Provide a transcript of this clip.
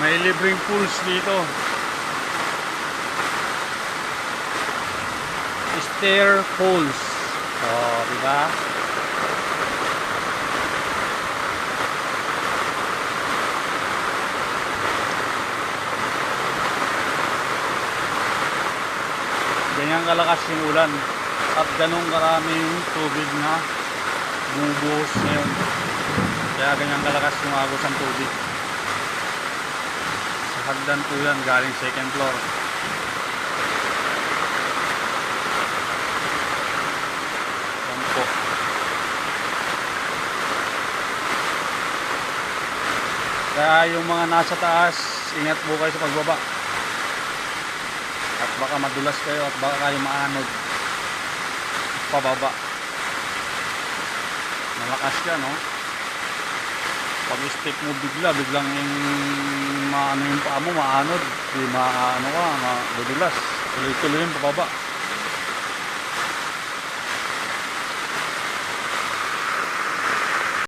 May libreng pools dito. Stair pools. Oh, diba? Ganyan kalakas yung ulan at ganong karaming tubig na bumubuhos ngayon. Kaya ganyan kalakas yung agos ng tubig. Sa hagdan po yan, galing second floor. Yan po. Kaya yung mga nasa taas, ingat po kayo sa pagbaba. At baka madulas kayo at baka kayo maanod pababa. Malakas yan, no? Pag step mo biglang yung maano yung paa mo, maanod, di maano ka, madudulas, tuloy-tuloy yung pababa.